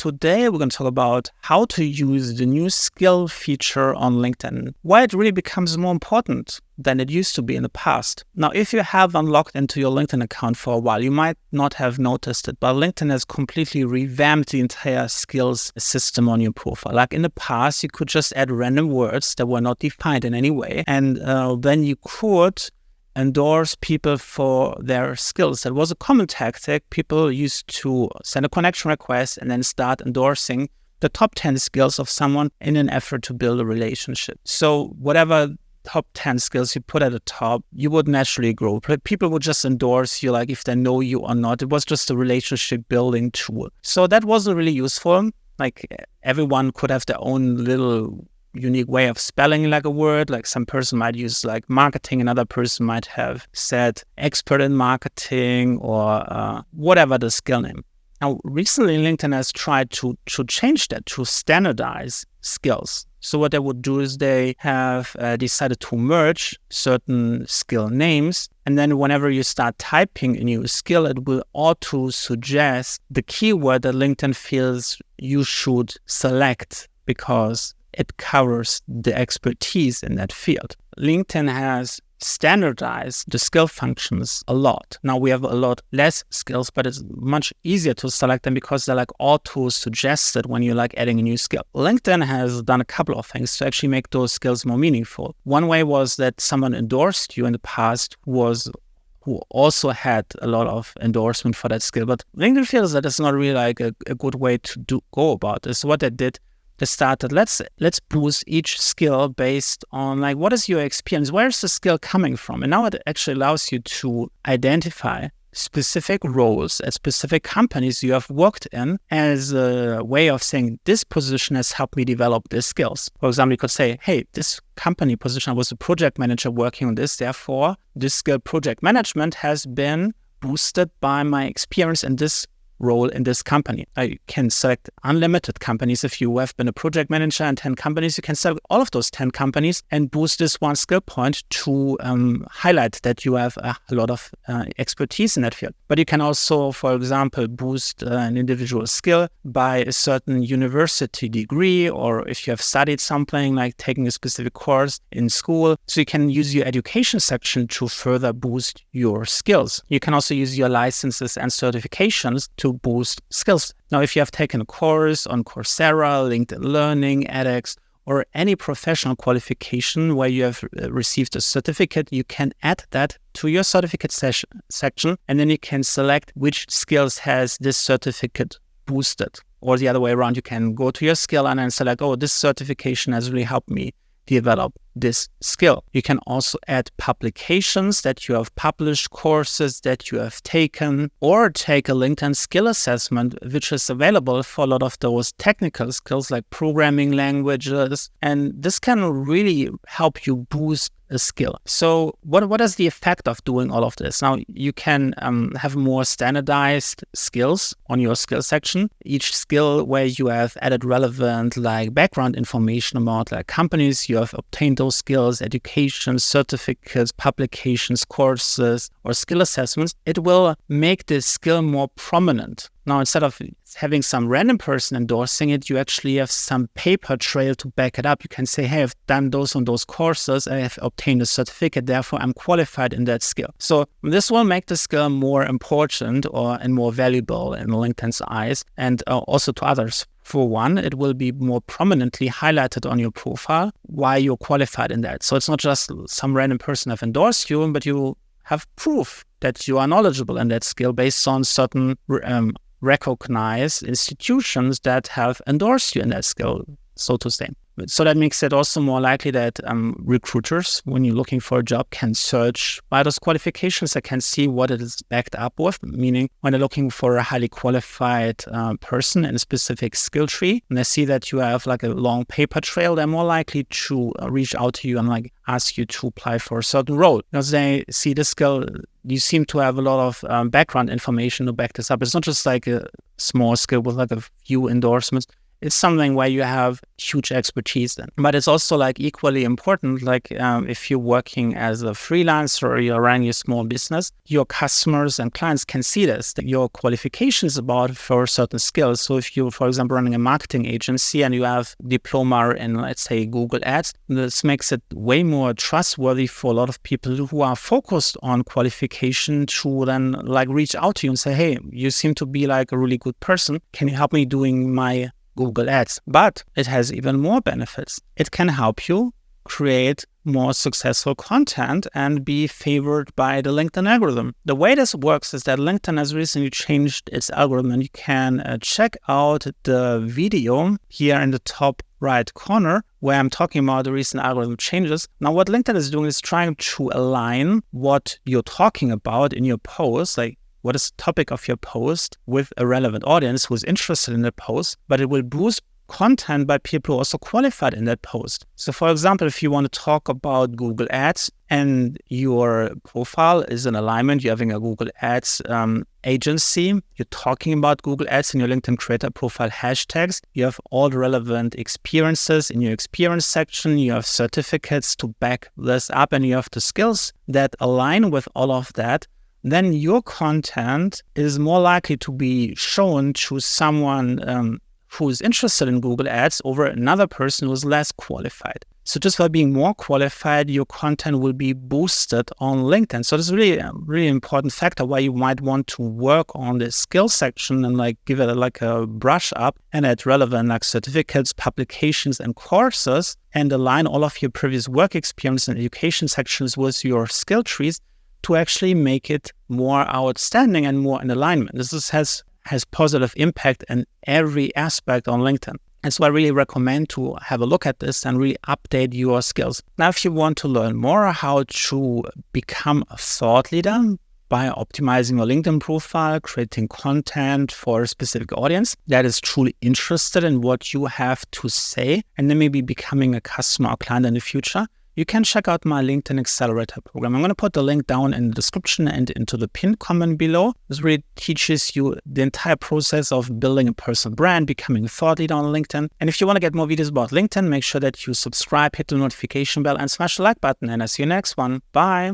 today we're going to talk about how to use the new skill feature on LinkedIn, why it really becomes more important than it used to be in the past. Now, if you have unlocked into your LinkedIn account for a while, you might not have noticed it, but LinkedIn has completely revamped the entire skills system on your profile. Like in the past, you could just add random words that were not defined in any way, and then you could endorse people for their skills. That was a common tactic. People used to send a connection request and then start endorsing the top 10 skills of someone in an effort to build a relationship. So whatever top 10 skills you put at the top, you would naturally grow. People would just endorse you, like if they know you or not. It was just a relationship building tool. So that wasn't really useful. Like everyone could have their own little unique way of spelling like a word. Like some person might use like marketing, another person might have said expert in marketing or whatever the skill name. Now, recently LinkedIn has tried to change that, to standardize skills. So what they would do is they have decided to merge certain skill names. And then whenever you start typing a new skill, it will auto suggest the keyword that LinkedIn feels you should select because it covers the expertise in that field. LinkedIn has standardized the skill functions a lot. Now we have a lot less skills, but it's much easier to select them because they're like auto-suggested when you're like adding a new skill. LinkedIn has done a couple of things to actually make those skills more meaningful. One way was that someone endorsed you in the past who also had a lot of endorsement for that skill, but LinkedIn feels that it's not really like a good way to go about this. So what they did, they started, let's boost each skill based on like, what is your experience? Where's the skill coming from? And now it actually allows you to identify specific roles at specific companies you have worked in as a way of saying, this position has helped me develop these skills. For example, you could say, hey, this company position, I was a project manager working on this. Therefore, this skill project management has been boosted by my experience in this role in this company. I can select unlimited companies. If you have been a project manager in 10 companies, you can select all of those 10 companies and boost this one skill point to highlight that you have a lot of expertise in that field. But you can also, for example, boost an individual skill by a certain university degree, or if you have studied something like taking a specific course in school. So you can use your education section to further boost your skills. You can also use your licenses and certifications to boost skills. Now, if you have taken a course on Coursera, LinkedIn Learning, edX, or any professional qualification where you have received a certificate, you can add that to your certificate section, and then you can select which skills has this certificate boosted. Or the other way around, you can go to your skill and then select, oh, this certification has really helped me develop this skill. You can also add publications that you have published, courses that you have taken, or take a LinkedIn skill assessment, which is available for a lot of those technical skills like programming languages. And this can really help you boost a skill. So what is the effect of doing all of this? Now, you can have more standardized skills on your skill section. Each skill where you have added relevant like background information about like companies you have obtained those skills, education, certificates, publications, courses, or skill assessments, it will make this skill more prominent. Now, instead of having some random person endorsing it, you actually have some paper trail to back it up. You can say, hey, I've done those on those courses. I have obtained a certificate. Therefore, I'm qualified in that skill. So this will make the skill more important and more valuable in LinkedIn's eyes and also to others. For one, it will be more prominently highlighted on your profile why you're qualified in that. So it's not just some random person have endorsed you, but you have proof that you are knowledgeable in that skill based on certain recognized institutions that have endorsed you in that skill, so to say. So that makes it also more likely that recruiters, when you're looking for a job, can search by those qualifications. They can see what it is backed up with, meaning when they're looking for a highly qualified person in a specific skill tree, and they see that you have like a long paper trail, they're more likely to reach out to you and like ask you to apply for a certain role because they see the skill. You seem to have a lot of background information to back this up. It's not just like a small skill with like a few endorsements. it's something where you have huge expertise in. But it's also like equally important, like if you're working as a freelancer or you're running a small business, your customers and clients can see this, that your qualifications about for certain skills. So if you're, for example, running a marketing agency and you have diploma in, let's say, Google Ads, this makes it way more trustworthy for a lot of people who are focused on qualification to then like reach out to you and say, hey, you seem to be like a really good person. Can you help me doing my Google Ads? But it has even more benefits. It can help you create more successful content and be favored by the LinkedIn algorithm. The way this works is that LinkedIn has recently changed its algorithm, and you can check out the video here in the top right corner where I'm talking about the recent algorithm changes. Now, what LinkedIn is doing is trying to align what you're talking about in your post, like what is the topic of your post, with a relevant audience who's interested in the post, but it will boost content by people who are also qualified in that post. So for example, if you want to talk about Google Ads and your profile is in alignment, you're having a Google Ads agency, you're talking about Google Ads in your LinkedIn creator profile hashtags, you have all the relevant experiences in your experience section, you have certificates to back this up, and you have the skills that align with all of that, then your content is more likely to be shown to someone who is interested in Google Ads over another person who is less qualified. So just by being more qualified, your content will be boosted on LinkedIn. So this is really a really important factor why you might want to work on the skill section and like give it like a brush up and add relevant like certificates, publications, and courses, and align all of your previous work experience and education sections with your skill trees to actually make it more outstanding and more in alignment. This has positive impact in every aspect on LinkedIn. And so I really recommend to have a look at this and really update your skills. Now, if you want to learn more how to become a thought leader by optimizing your LinkedIn profile, creating content for a specific audience that is truly interested in what you have to say, and then maybe becoming a customer or client in the future, you can check out my LinkedIn Accelerator program. I'm going to put the link down in the description and into the pinned comment below. This really teaches you the entire process of building a personal brand, becoming a thought leader on LinkedIn. And if you want to get more videos about LinkedIn, make sure that you subscribe, hit the notification bell, and smash the like button. And I'll see you next one. Bye.